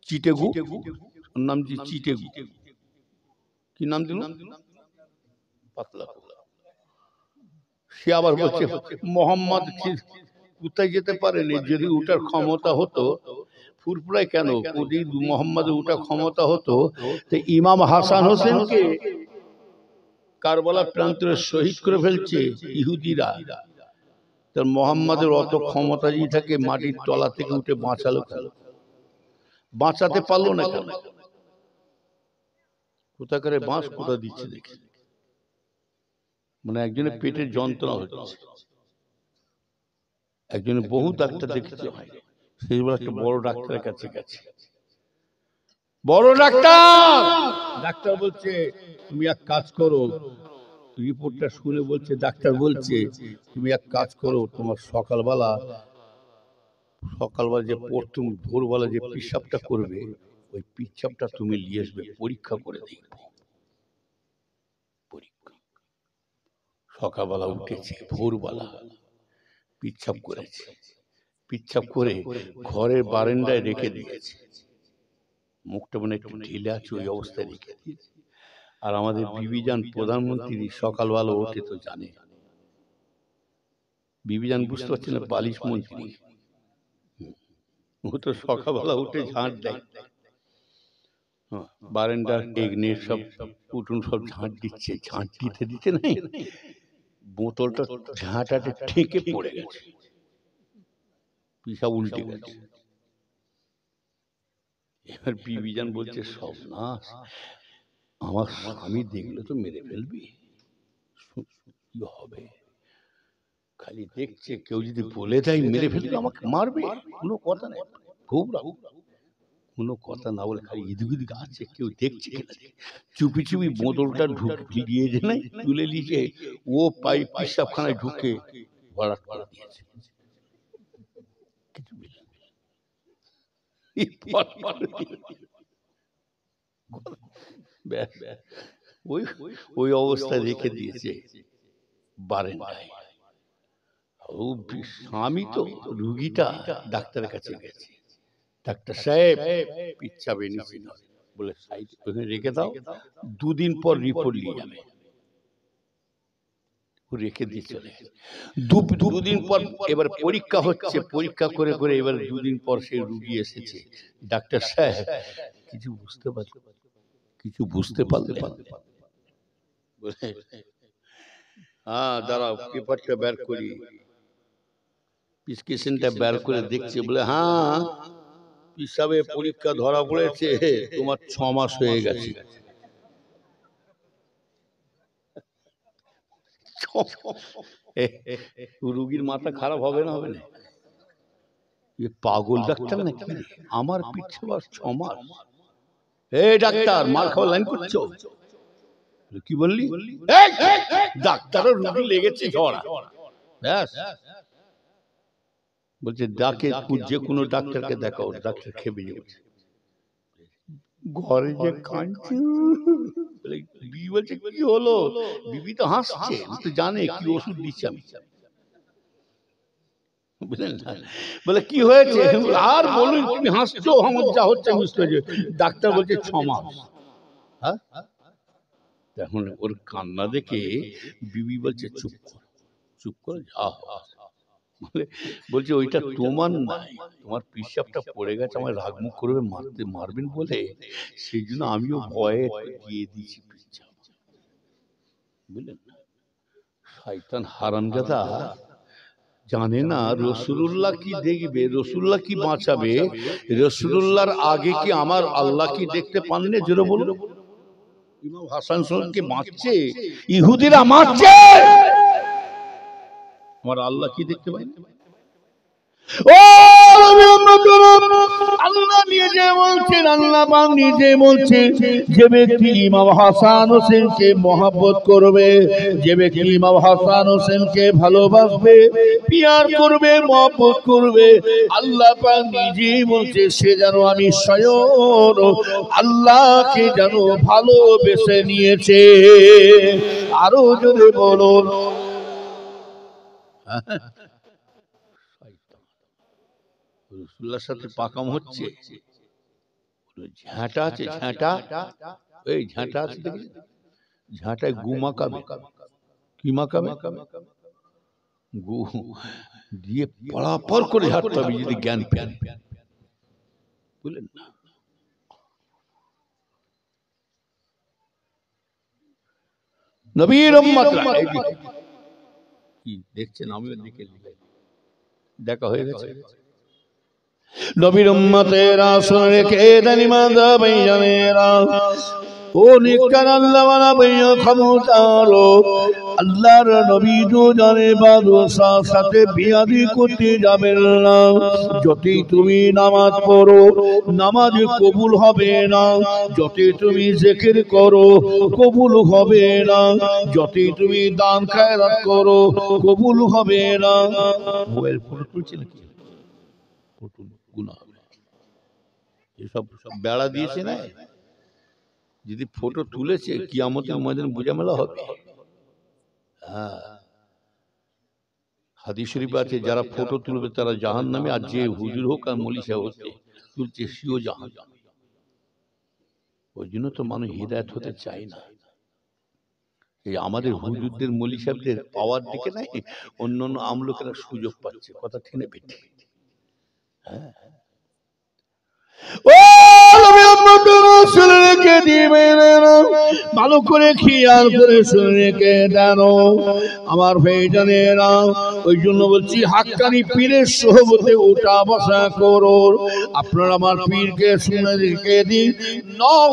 চিটেগু, নাম কি চিটেগু, কি নাম দিল, পাতলা। সে আবার বলছে মোহাম্মদ কোথায় যেতে পারেনি, যদি ওটার ক্ষমতা হতো, ফুরফুরায় কেন, যদি মোহাম্মদের ওটা ক্ষমতা হতো, তো ইমাম হাসান হোসেনকে কারবালা প্রান্তরে শহীদ করে ফেলছে ইহুদিরা, তার মোহাম্মদের অত ক্ষমতা যদি থাকে মাটির তলা থেকে উঠে বাঁচালো কেন, বাঁচাতে পারলো না কেন? কোথাকারে বাঁশ কোথা দিচ্ছে দেখি, মানে একজনের পেটের যন্ত্রণা হচ্ছে, একজনের বহু ডাক্তার দেখেছে হয়, সেইবার একটা বড় ডাক্তারের কাছে গেছে, বড় ডাক্তার, ডাক্তার বলছে তুমি এক কাজ করো, রিপোর্টটা শুনে বলছে, ডাক্তার বলছে তুমি এক কাজ করো, তোমার সকালবেলা যে প্রথম ভোরবেলা যে পিশাবটা করবে, ওই পিশাবটা তুমি নিয়ে আসবে, পরীক্ষা করে দেখবো। পরীক্ষা, সকালবেলা উঠেছে, ভোরবেলা পিচ্ছাপ করেছে, পিচ্ছাপ করে ঘরের বারান্দায় রেখে দিয়েছে, মুখটা মানে একটু ঢিলে আছে, ওই অবস্থায় রেখে দিয়েছে। আর আমাদের বিবিজান প্রধানমন্ত্রী সকালবেলা ওঠে তো জানে, বিবিজান বুঝতে পারছে না, বালিশ মন্ত্রী, ও তো সকালবেলা উঠে ঝাঁট দেয়, বারান্দার এগনের সব উঠুন সব ঝাঁট দিচ্ছে, ঝাঁট দিতে দিতে নাই বোতলটা ঝাঁটাতে ঠেকে পড়ে গেছে, পিসাব উল্টে গেছে। এবার বিবিজান বলছে সর্বনাশ, আমার স্বামী দেখলে তো মেরে ফেলবি, কি হবে, খালি দেখছে, কেউ যদি বলে দেয় মেরে ফেলবে আমাকে মারবে, কোনো কথা নেই, খুব কোনো কথা না বলে খালি এদিক ওদিক আছে, কেউ দেখছে কিনা, চুপি চুপি বোতলটা ঢুকিয়ে যে নাই তুলে নিচে, ও পিসাবখানায় ঢুকে ভরাট করে দিয়েছে। ওই অবস্থায় রেখে দিয়েছে বারান্দায়। স্বামী তো রুগীটা ডাক্তারের কাছে গেছে, ডাক্তার সাহেব পিচ্ছাব এনেছি, বলে ওখানে রেখে দাও, দুদিন পর রিপোর্ট নিয়ে যাবে। রেখে দিয়ে চলে দুদিন পর এবার পরীক্ষা হচ্ছে, পরীক্ষা করে করে এবার দুদিন পর সেই রুগী এসেছে, ডাক্তার সাহেব কিছু বুঝতে পারলে, বলে হ্যাঁ দাঁড়াও পেপারটা বের করি, প্রেসক্রিপশনটা বের করে দেখছে, বলে হ্যাঁ পিসাবে পরীক্ষা ধরা পড়েছে, তোমার 6 মাস হয়ে গেছে। রুগীর মাথা খারাপ হবে না, হবে না, পাগল ডাক্তার নাকি, আমার পিছে 6 মাস, এই ডাক্তার মার খাওয়া লাইন করছো, কি বললি, ডাক্তারের রুগী লেগেছে ঝড়া, ব্যাস বলছে ডাকে যে কোনো ডাক্তারকে দেখাও, ডাক্তার খেপে যাচ্ছে, ঘরে যে কাঁদছে, বিবি বলছে কি হলো, বিবি তো হাসছে, তো জানে কি ওষুধ দিচ্ছি আমি, বুঝলেন না, বলে কি হয়েছে, আর বলুন তুমি হাসছো, আমার যা হচ্ছে বুঝতে পারছি, ডাক্তার বলছে 6 মাস। হ্যাঁ, এখন ওর কান্না দেখে বিবি বলছে চুপ কর যা, বলছে ওইটা তোমার নাই, তোমার পিসাবটা পড়ে গেছে, আমার রাগ মুখ করবে, মারবেন বলে, সেই জন্য আমিও ভয়ে দিয়ে দিয়েছি পিসাব, বুঝলেন না, শয়তান হারামজাদা জানে না রাসূলুল্লাহ কি দেখবে, রাসূলুল্লাহ কি বাঁচাবে, রাসূলুল্লাহর আগে কি আমার আল্লাহ কি দেখতে পাননি, জোরে বলুন, ইমাম হাসান হুসাইনকে মারছে, ইহুদিরা মারছে, আমার আল্লাহ কি দেখতে পাই? ও আল্লাহ নিজে বলছেন, আল্লাহ পাক নিজে বলছেন, যে ব্যক্তি ইমাম হাসান হোসেনকে মহব্বত করবে, যে ব্যক্তি ইমাম হাসান হোসেনকে ভালোবাসবে, পিয়ার করবে, মহব্বত করবে, আল্লাহ পাক নিজেই বলছে সে যেন আমি স্বয়ং আল্লাহকে যেন ভালোবেসে নিয়েছে। আরো যদি বলুন, রসুল্লাহর সাথে পাকাম হচ্ছে, ঝাঁটা আছে, ঝাঁটা, এই ঝাঁটা আছে দেখি, ঝাঁটায় গু মাখাবে, কি মাখাবে? গু দিয়ে পড়াপর করে ঝাড়তে হবে যদি জ্ঞান পেন, বুঝলেন না? নবীর উম্মতরা কি দেখছেন, আমিও দেখে দেখা হয়ে গেছে। নবীর উম্মতেরা শুনে রেখে দেন ইমানদার ভাইজানেরা, ও নিকার আল্লাহ ওয়ালা ভাইয়া ক্ষমতালো, আল্লাহর নবী দুজনে বাদশার সাথে বিয়াদি করতে যাবেন না। যতই তুমি নামাজ পড়ো নামাজ কবুল হবে না, যতই তুমি জিকির করো কবুল হবে না, যতই তুমি দান খায়রাত করো কবুল হবে না। মোবাইল ফটো তুলছে নাকি? গুনাহ হবে, এসব বেড়া দিয়েছে না, যদি ফটো তুলেছে কিয়ামতের ময়দানে বোঝা মেলা হবে। হ্যাঁ, হাদিস শরীফ আছে যারা ফটো তুলবে তারা জাহান্নামে, আর যে হুজুর হোক আর মৌলী সাহেব তুলছে সেও জাহান্নামে। ওই জন্য তো মানুষ হিদায়াত হতে চায় না। এই আমাদের হুজুরদের মৌলী সাহেবদের পাওয়ার দিকে নাই, অন্য অন্য আমলোকেরা সুযোগ পাচ্ছে, কথা ঠিক না বেটি? হ্যাঁ, ভালো করে খেয়াল করে শুনে কে জানো আমার ভাইজানেরা, ওই জন্য বলছি হাক্কানি পীরের সোহবতে উঠা বসা করো। আপনারা আমার পীরকে শুনে রেখে দিন,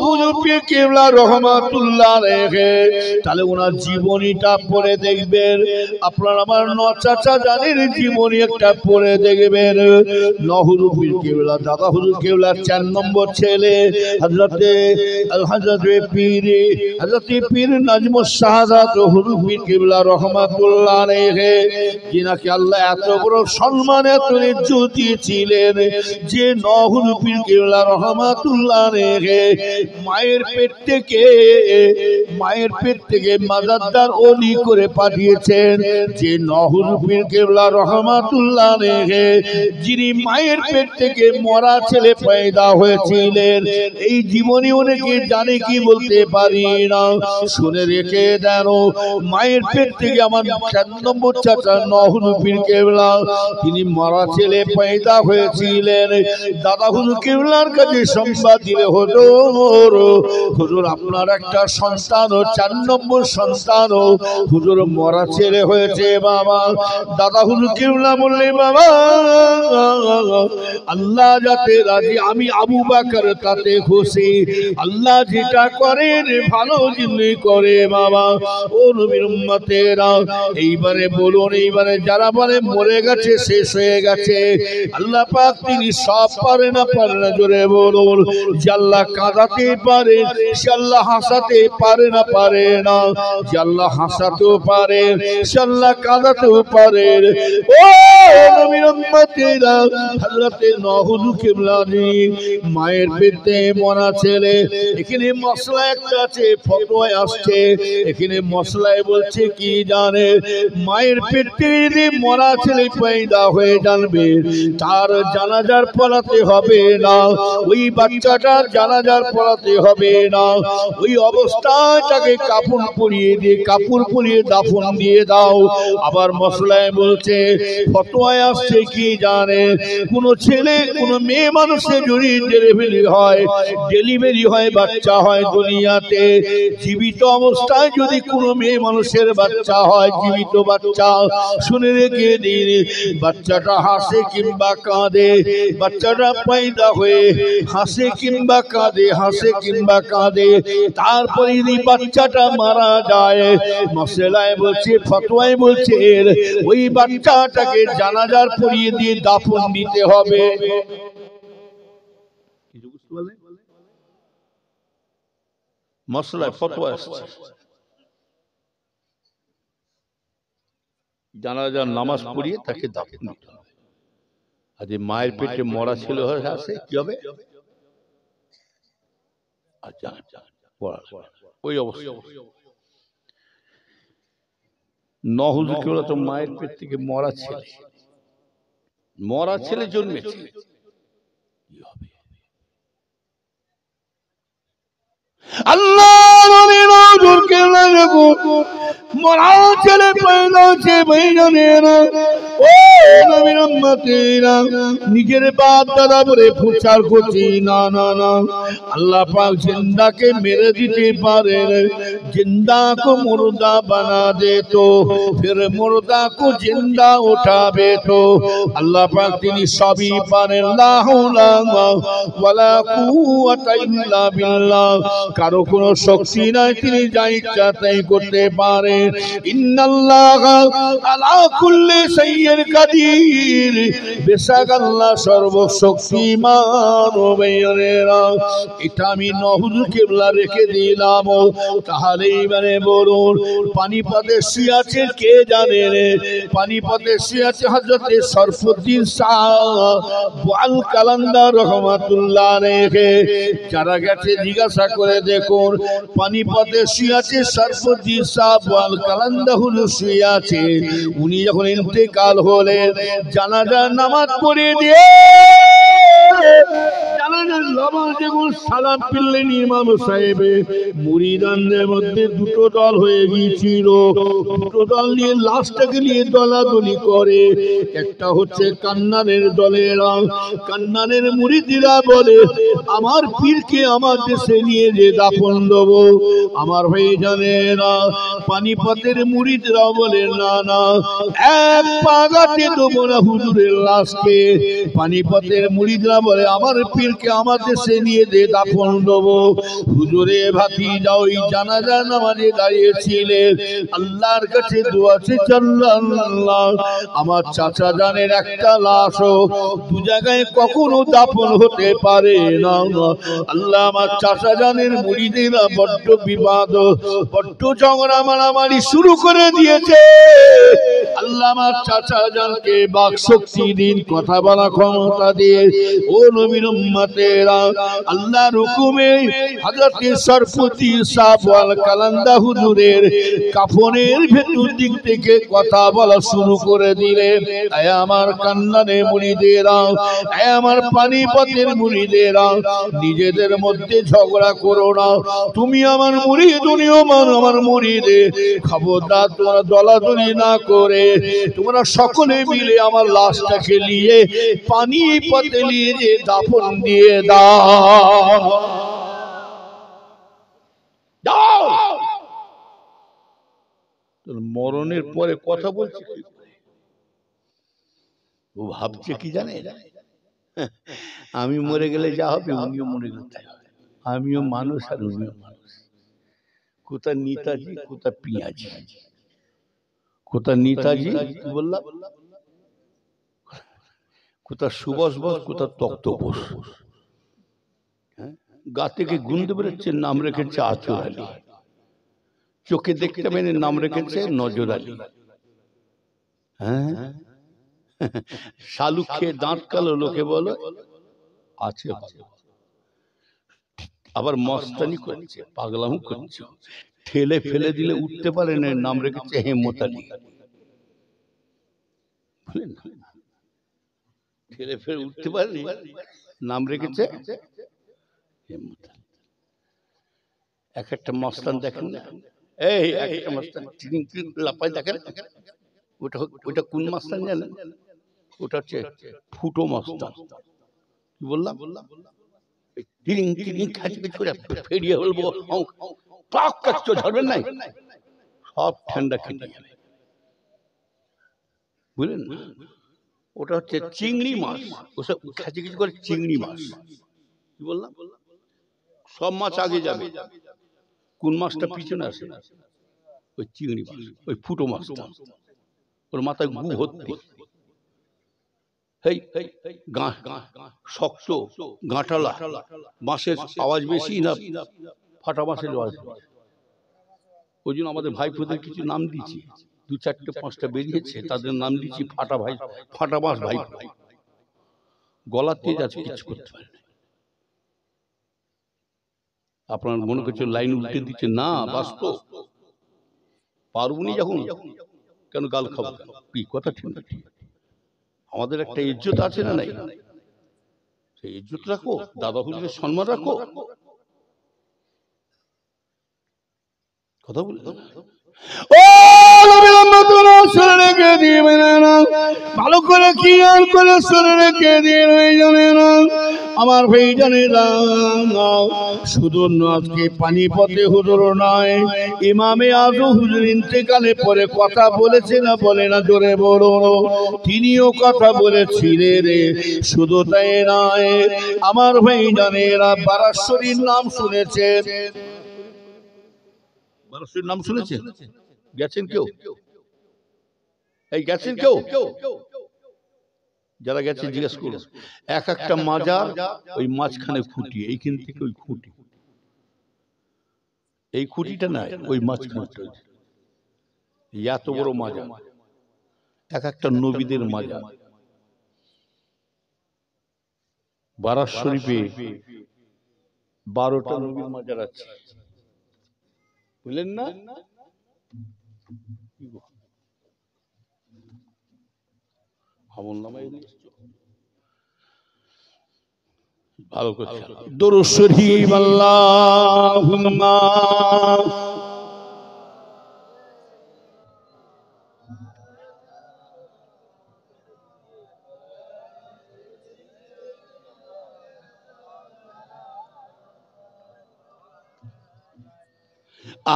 হুজুর পীর কেবলা রহমাতুল্লাহ রেখে, তাহলে ওনার জীবনীটা পড়ে দেখবেন। আপনারা আমার চাচা জানের জীবনী একটা পড়ে দেখবেন। হুজুর পীর কেবলা দাদা হুজুর কেবলার 4 নম্বর ছেলে হযরতে পীর নাজমুস শাহাদাত হুজুর পীর কেবলা রহমাতুল্লাহ আলাইহি, যিনাকে আল্লাহ এত বড় সম্মান এত ইজ্জত দিয়েছিলেন যে হুজুর পীর কেবলা রহমাতুল্লাহ আলাইহি মায়ের পেট থেকে মাজারদার ওলি করে পাঠিয়েছেন। যে হুজুর পীর কেবলা রহমাতুল্লাহ আলাইহি যিনি মায়ের পেট থেকে মরা ছেলে পয়দা হয়েছিলেন, এই জীবনী অনেকে জানে কি বলতে পারি না। শুনে রেখে দেন, মায়ের পেট থেকে আমার 4 নম্বর চাচা হুজুর পীর কেবলা তিনি মরা ছেলে পয়দা হয়েছিলেন। দাদা হুজুর কেবলার কাছে সংবাদ দিলে, হুজুর আপনার একটা সন্তান, 4 নম্বর সন্তান হুজুর মরা ছেলে হয়েছে বাবা। দাদা হুজুর কেবলা বললে, বাবা আল্লাহ যাতে রাজি, আমি আবু বকর তাতে খুশি। আল্লাহ যেটা করেন ভালো জিনিস করে বাবা। ও নবীর উম্মতেরা, এইবারে বলুন, এইবারে যারা বলে মরে গেছে শেষ হয়ে গেছে, আল্লাহ পাক তিনি সব পারে না, পারে না, জোরে বলুন। যে আল্লাহ কাঁদাতে পারে, সে আল্লাহ হাসাতে পারে না, পারে না। যে আল্লাহ হাসাতেও পারে, সে আল্লাহ কাঁদাতেও পারে। ও নবীর উম্মতেরা, হযরতে হুজুর কেবলা মায়ের পেটে মরা ছেলে, এখানে মশলা একটা আছে, ফতোয়ায় আসছে, এখানে মশলায় বলছে কি জানে, মায়ের পেটে যদি মরা ছেলে পয়দা হয়ে জানবে, তার জানাজার পড়াতে হবে না, ওই বাচ্চাটার জানাজার পড়াতে হবে না, ওই অবস্থায় তাকে কাপড় পরিয়ে দাফন দিয়ে দাও। আবার মশলায় বলছে, ফতোয়ায় আসছে কি জানে, কোন ছেলে কোন মেয়ে মানুষের যদি ডেলিভারি হয় বাচ্চা হয় দুনিয়াতে, জীবিত অবস্থায় যদি কোন মেয়ে মানুষের বাচ্চা হয়, জীবিত বাচ্চা, শুনে রেখে দিন, বাচ্চাটা হাসে কিংবা কাঁদে, বাচ্চাটা পয়দা হয়ে হাসে কিংবা কাঁদে, হাসে কিংবা কাঁদে, তারপরে যদি বাচ্চাটা মারা যায়, মশলায় বলছে, ফতোয়ায় বলছে ওই বাচ্চাটাকে জানাজার পরিয়ে দিয়ে দাফন দিতে হবে। মশলায় ফতোয়া আসছে, জানাজার নামাজ পড়িয়ে তাকে দাফন দিতে হবে। আর যে মায়ের পেটে মরা ছিল হাসে কি হবে? ওই অবস্থা নহজু কি বলতো, মায়ের পেট থেকে মরা ছেলে জন্মেছে, আল্লাহ মরা ছেলে নিজের বাপ দাদা বলে প্রচার করছি না না না, আল্লাহ পাক জিন্দাকে মেরে দিতে পারে, जिंदा को मुर्दा बना दे तो फिर मुर्दा को जिंदा उठावे तो अल्लाह पाक তিনি সবই পারেন, লা হাওলা ওয়ালা কুওয়াতা ইল্লা বিল্লাহ, কারো কোনো শক্তি নাই, তিনি যা ইচ্ছা তাই করতে পারেন। ইন্নাল্লাহা আলা কুল্লি শাইইন কাদির, বেশক আল্লাহ সর্বশক্তিমান। এটা আমি নহজুর কিবলা রেখে দিলাম। তাহলে এবারে বলুন, পানিপথে শুয়ে আছে কে জানে রে? পানিপথে শুয়ে আছে হযরতে শরফুদ্দীন শাহ বোয়াল কালান্দার রহমাতুল্লাহ আলাইহি। যারা গেছে জিজ্ঞাসা করে দেখুন, পানিপথে শুয়ে আছে শরফুদ্দীন শাহ বোয়াল কালান্দার শুয়ে আছে। উনি যখন ইন্তেকাল হলেন, জানাজার নামাজ পড়িয়ে দিয়ে সালাম ফিরলেন ইমাম সাহেব, মুরিদানদের মধ্যে দুটো দল হয়ে গিয়েছিল। দুটো দল নিয়ে লাশটাকে নিয়ে দলাদলি করে। একটা হচ্ছে কান্নানের দলেরা, কান্নানের মুরিদিরা বলে আমার পীরকে আমার দেশে নিয়ে যে দাফন দেবো। আমার ভাই জানেরা, পানিপথের মুরিদরা বলে না না, এক পাগাতে দেবো না হুজুরের লাশকে। পানিপথের মুরিদরা বলে আমার পীরকে আমার দেশে নিয়ে যে দাফন দেবো। হুজুরে ভাতিজা ওই জানাজা নামাজে দাঁড়িয়েছিলেন, আল্লাহর কাছে দোয়া চেয়েছে, আল্লাহ আমার চাচা জানের একটা লাশও দু জায়গায় কখনো দাফন হতে পারে না। আল্লাহ আমার চাচা জানের মুরিদেরা বড্ড বিবাদ, বড্ড ঝগড়া মারামারি শুরু করে দিয়েছে। আল্লাহ আমার চাচা জানকে বাক শক্তি দিন, কথা বলা ক্ষমতা দিয়ে। ও নবীর উম্মতেরা, আল্লাহর হুকুমে হযরত শরফুদ্দীন শাহ বোয়াল কালান্দা হুজুরের কাফনের ভেতর দিক থেকে কথা বলা শুরু করে দিলেন। আয় আমার কান্নানে মুরিদেরা, আয় আমার পানিপথের মুরিদেরা, নিজেদের মধ্যে ঝগড়া করো না। তুমি আমার মুরিদ, উনিও আমার মুরিদে। খবরদার তোমরা দলাদলি না করে তোমরা সকলে মিলে আমার লাশটাকে নিয়ে পানিপথে নিয়ে যে দাফন দিয়ে দাও। মরণের পরে কথা বলছে, ও ভাবছে কি জানে, আমি মরে গেলে যা হবে উনিও মরে গেলে তাই হবে। আমিও মানুষ আর উনিও মানুষ। কোথা নেতাজি, কোথা পিঁয়াজি, কোথা নেতাজি বললাম, কোথা সুভাষ বোস, কোথা তক্ত বোস। গা থেকে গুনতে বেরোচ্ছে, নাম রেখেছে আচর আলী। চোখে দেখতে পেয়ে নাম রেখেছে নজর আলী। হ্যাঁ, শালু খেয়ে দাঁত কালো, লোকে বলো আছে ভালো। আবার মস্তানি করছে, পাগলামো করছে, ঠেলে ফেলে দিলে উঠতে পারে না, নাম রেখেছে হেমত আলী। ঠেলে ফেলে উঠতে পারেনি, নাম রেখেছে হেমত আলী। এক একটা মস্তান দেখেন না, এই এক একটা মস্তান লাপায় দেখেন, ওটা কোন মস্তান জানেন? ওটা হচ্ছে ফুটো মস্তান। কি বললাম? ফেরিয়ে বলবো ধরবেন নাই, সব ঠান্ডা খেতে যাবে। বুঝলেন? ওটা হচ্ছে চিংড়ি মাছ, ওসব খাঁচি কিছু করে চিংড়ি মাছ। কি বললাম? সব মাছ আগে যাবে, কোন মাছটা পিছনে আসে? ওই চিংড়ি মাছ, ওই ফুটো মাছটা, ওর মাথায় গু ভর্তি, শক্ত গাঁটালা। বাঁশের আওয়াজ বেশি না ফাটা বাঁশের আওয়াজ? ওই জন্য আমাদের ভাইপোদের কিছু নাম দিচ্ছি, 2, 4, 5টা বেরিয়েছে, তাদের নাম দিচ্ছি ফাটা ভাই, ফাটা বাঁশ ভাই। গলা তেজ আছে, কিছু করতে পারে না। আপনার মনে করছে লাইন উল্টে দিচ্ছে, না বাস্তব। পারবনি যখন কেন গাল খাবো? কি কথা ঠিক না? ঠিক, আমাদের একটা ইজ্জত আছে না নাই? সেই ইজ্জত রাখো, দাদা হুজুরের সম্মান রাখো। কথা বললেন ভালো করে খেয়াল করে শুনে রেখে দিয়ে আমার ভাই জানে না, শুধু আজকে পানিপথে হুজুর নয়, ইমামে আজম হুজুর ইন্তেকালে পরে কথা বলেছে না বলে না? জোরে বলো। তিনিও কথা বলেছিলেন রে। শুধু তাই নয়, আমার ভাই জানে না, বারাশ্বরীর নাম শুনেছেন? বারাশ্বরীর নাম শুনেছেন? গেছেন কেউ? এই গেছেন কেউ? যারা গেছে জিজ্ঞেস করুন। এক একটা মাজার ওই মাঝখানে খুঁটি, এইখান থেকে ওই খুঁটি, এই খুঁটিটা নাই, ওই মাঝখানটা, এত বড় মাজার, এক একটা নবীদের মাজার। বারাত শরীফে 12টা নবীর মাজার আছে, বুঝলেন না? ভালো করে দরুদ শরীফ আল্লাহুম্মা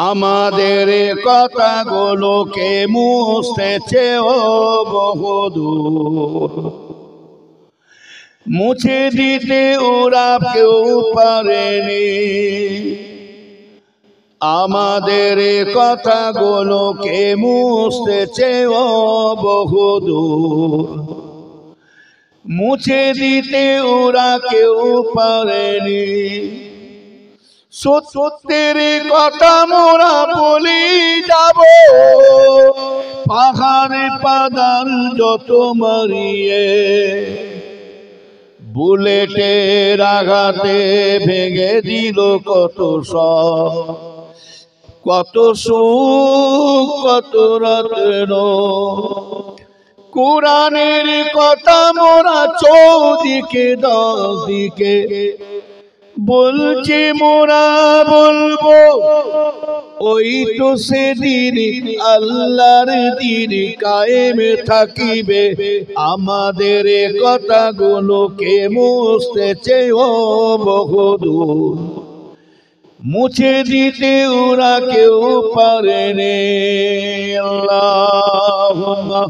আমাদের কথাগুলোকে মুছতেছে ও বহুদূর, মুছে দিতে ওরা কেউ পারেনি। আমাদের কথাগুলোকে মুছতেছে ও বহুদূর, মুছে দিতে ওরা কেউ পারেনি। সত্যের কথা মোরা বলি যাব, পাহাড়ে পাদার যত মারিয়ে, বুলেটের আঘাতে ভেঙে দিল কত সব, কত সুখ কত রত্ন। কোরআনের কথা মোরা চৌদিকে 10 দিকে বলছি, মোরা বলবো ওই তো সেদিন আল্লাহর দিন কায়েম থাকিবে। আমাদের কথাগুলোকে মুছতেছে ও বহুদূর, মুছে দিতে ওরা কেউ পারেনি। আল্লাহুম্মা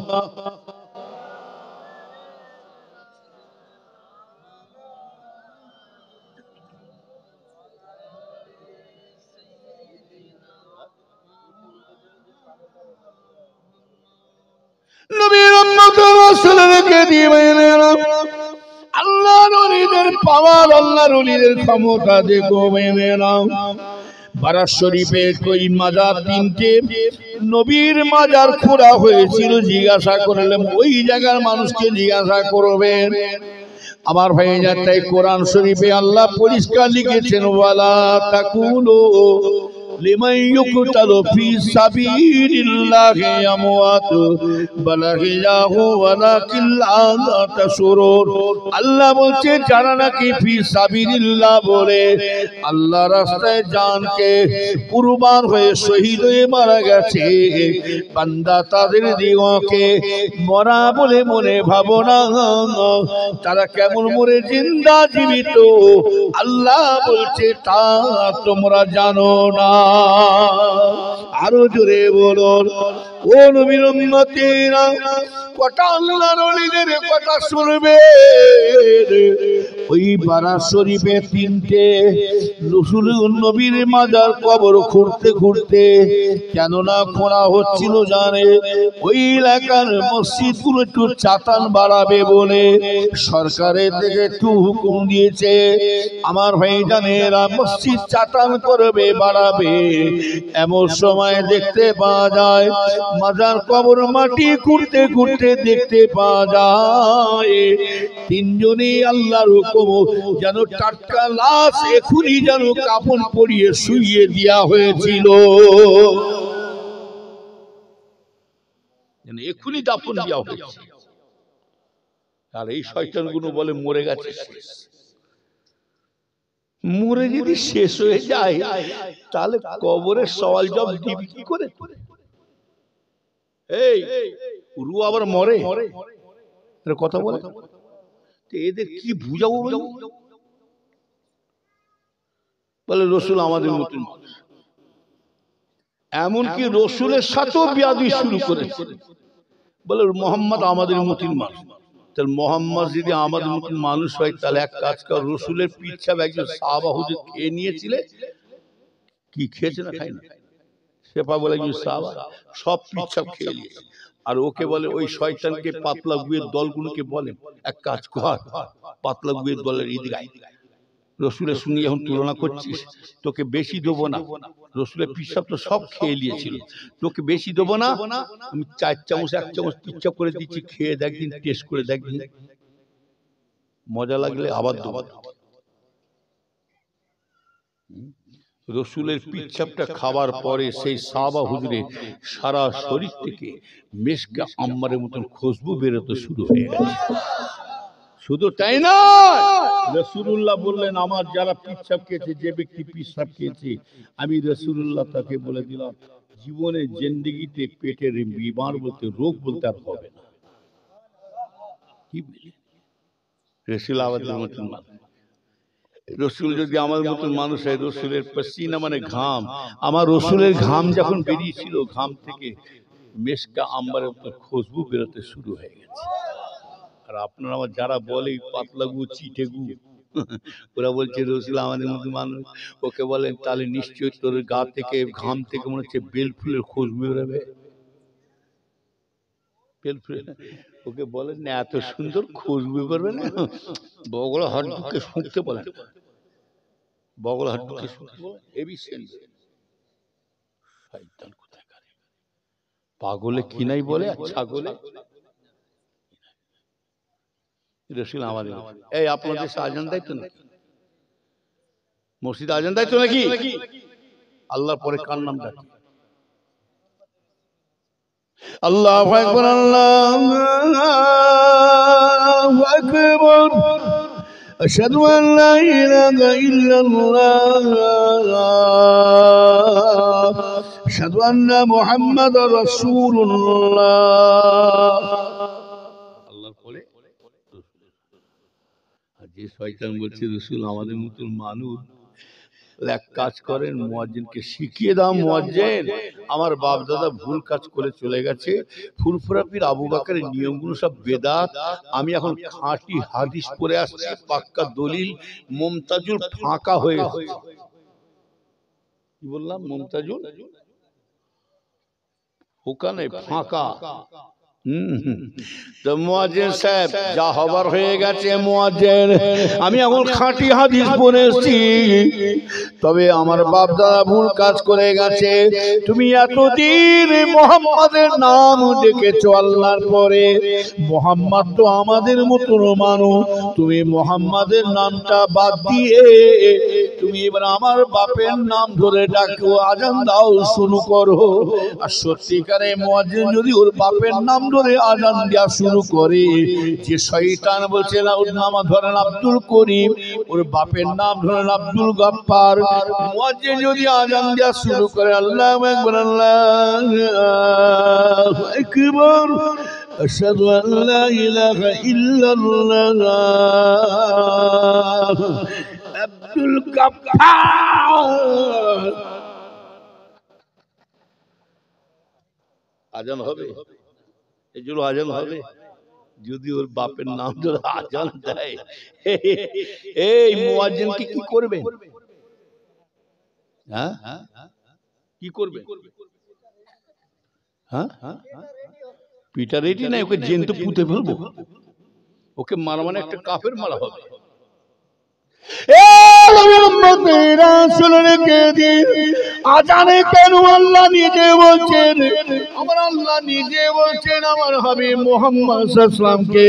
নবীর উম্মত রাসূলকে দিবেন না। আল্লাহর ওলিদের পাওয়ার, আল্লাহর ওলিদের ক্ষমতা দেখো মেনে নাও। বারাত শরীফে কই মাজার 3টে, নবীর মাজার খোঁড়া হয়েছিল। জিজ্ঞাসা করলাম ওই জায়গার মানুষকে জিজ্ঞাসা করবেন। আমার ভাই যাতে কোরআন শরীফে আল্লাহ পরিষ্কার লিখেছেন, ওয়ালা তাকুলু লিমান ইউকতালু ফি সাবিলিল্লাহি আমওয়াত বাল আহইয়াহু ওয়ালাকিন লা তাশউরুন। আল্লাহ বলছে যারা নাকি ফি সাবিলিল্লাহ বলে আল্লাহর রাস্তায় জানকে কুরবান হয়ে শহীদ হয়ে মারা গেছে, বান্দা তাদের দিগকে মরা বলে মনে ভাবো না। তারা কেমন মরে জিন্দা জীবিত আল্লাহ বলছে তা তোমরা জানো না। আরো জোরে বলুন ও নবীর উম্মতেরা কটা আল্লাহর ওলিদের কথা শুনবে ওই বারাত শরীফে তিনটে রাসূলুল্লাহ নবীর মাজার কবর খুঁড়তে খুঁড়তে কেন না খোঁড়া হচ্ছিল জানে ওই এলাকার মসজিদগুলো একটু চাতান বাড়াবে বলে সরকারের থেকে একটু হুকুম দিয়েছে আমার ভাইজানেরা মসজিদ চাতান করবে বাড়াবে এমন সময় দেখতে পাওয়া যায় মাজার কবর মাটি খুঁড়তে খুঁড়তে দেখতে পাওয়া যায় তিনজনই আল্লাহর হুকুম যেন টাটকা লাশ এখনই যেন কাফন পরিয়ে শুইয়ে দেওয়া হয়েছিল এখনই দাফন দেওয়া হয়েছে আর এই শয়তানগুলো বলে মরে গেছে মরে যদি শেষ হয়ে যায় তাহলে কবরের সওয়াল জবাব দিবি কি করে এই রু আবার মরে কথা বলে এদের কি বুঝাবো বলে রসুল আমাদের মতন এমনকি রসুলের সাথেও বিয়াদবি শুরু করেছে বলে মোহাম্মদ আমাদের মতন মানুষ তাহলে মোহাম্মদ যদি আমাদের মতন মানুষ হয় তাহলে এক কাজ কর রসুলের পিচ্ছাপ একজন সাহাবা হুজুর খেয়ে নিয়েছিলে কি খেয়েছে না খাই না সেপা বলে একজন সাহাবা সব পিচ্ছাপ খেয়ে নিয়েছে আর ওকে বলে ওই শয়তানকে পাতলা গুয়ের দলগুলোকে বলে এক কাজ কর পাতলা গুয়ের দলের ঈদগায় রসুলের সঙ্গে যখন তুলনা করছিস তোকে বেশি দেবো না রসুলের পিচ্ছাপ তো সব খেয়ে নিয়েছিল তোকে বেশি দেবো না আমি 4 চামচ 1 চামচ পিচ্ছাপ করে দিচ্ছি খেয়ে দেখদিন টেস্ট করে দেখদিন মজা লাগলে আবার দেবো রসুলের পিচ্ছাপটা খাবার পরে সেই সাহাবা হুজুরে সারা শরীর থেকে মেশকা আম্মারের মতন খুশবু বেরোতে শুরু হয়ে গেছে শুধু তাই না রাসূলুল্লাহ বললেন আমার যারা পিচ্ছাপ খেয়েছে যে ব্যক্তি পিচ্ছাপ খেয়েছে আমি রাসূলুল্লাহ তাকে বলে দিলাম জীবনে জিন্দেগিতে পেটের বিমার বলতে রোগ বলতে আর হবে না কি বলে রাসূল আমাদের মতন রসুল যদি আমার মতন মানুষ হয় রসুলের পসিনা মানে ঘাম আমার রসুলের ঘাম যখন বেরিয়েছিল ঘাম থেকে মেশকা আম্বারের মতো খুশবু বেরোতে শুরু হয়ে গেছে আর আপনারা আমার যারা বলে পাতলা গু চিঠে গু ওরা বলছে রসুল আমাদের মতো মানুষ ওকে বলেন তাহলে নিশ্চয়ই তোর গা থেকে ঘাম থেকে মনে হচ্ছে বেল ফুলের খুশবু বেরোবে বেল ফুলের ওকে বলেন না এত সুন্দর খুশবু বেরোবে না বগলা হাড্ডুকে শুঁকতে বলেন বগলা হাড্ডুকে শুঁকতে বলেন এবি সেন্স শয়তান কোথায় করে পাগলে কি নাই বলে আর ছাগলে রসুল আমাদের এই আপনাদের দেশে আজান দেয় তো নাকি মসজিদে আজান দেয় তো নাকি আল্লাহর পরে কার নাম ডাকে আল্লাহু আকবার আল্লাহু আকবার আশহাদু আন লা ইলাহা ইল্লাল্লাহ আশহাদু আন্না মুহাম্মাদার রাসূলুল্লাহ আল্লাহর পরে যে শয়তান বলছে রসুল আমাদের মতন মানুষ এক কাজ করেন মুয়াজ্জিনকে শিখিয়ে দাও মুয়াজ্জিন আমার বাপ দাদা ভুল কাজ করে চলে গেছে ফুরফুরা পীর আবু বকরের নিয়মগুলো সব বেদাত আমি এখন খাঁটি হাদিস পড়ে আসছি পাক্কা দলিল মুমতাজুল ফাঁকা হয়ে কি বললাম মুমতাজুল ওখানে ফাঁকা তো মুয়াজ্জিন সাহেব যা হবার হয়ে গেছে মুয়াজ্জিন আমি এখন খাঁটি হাদিস পড়েছি তবে আমার বাপ দাদা ভুল কাজ করে গেছে তুমি এতদিন মুহাম্মাদের নাম ডেকেছো আল্লাহর পরে মুহাম্মদ তো আমাদের মতো মানুষ তুমি মুহাম্মাদের নামটা বাদ দিয়ে তুমি এবার আমার বাপের নাম ধরে ডাকো আজান দাও শুরু করো আর সত্যিকারে মুয়াজ্জিন যদি ওর বাপের নাম ধরে আজান দেওয়া শুরু করে যে শয়তান বলছে না ওর নাম ধরেন আব্দুল করিম ওর বাপের নাম ধরেন আব্দুল গফফার মুয়াজ্জিন যদি আজান দেওয়া শুরু করে আল্লাহু আকবার আল্লাহু আকবার আশহাদু আন লা ইলাহা ইল্লাল্লাহ আব্দুল গফফার আজান হবে, এই জন্য আজান হবে। যদি ওর বাপের নাম ধরে আজান দেয়, এই মুয়াজ্জিনকে কি করবে? হ্যাঁ, কি করবে? হ্যাঁ, পিটা রেডি নাই, ওকে জেন্ত পুঁতে ফেলবো। ওকে মারা মানে একটা কাফের মারা হবে। আজানে কেন আল্লাহ নিজে বলছেন, আমার আল্লাহ নিজে বলছেন আমার হাবিব মুহাম্মদ সাল্লাল্লাহু আলাইহি ওয়াসাল্লামকে,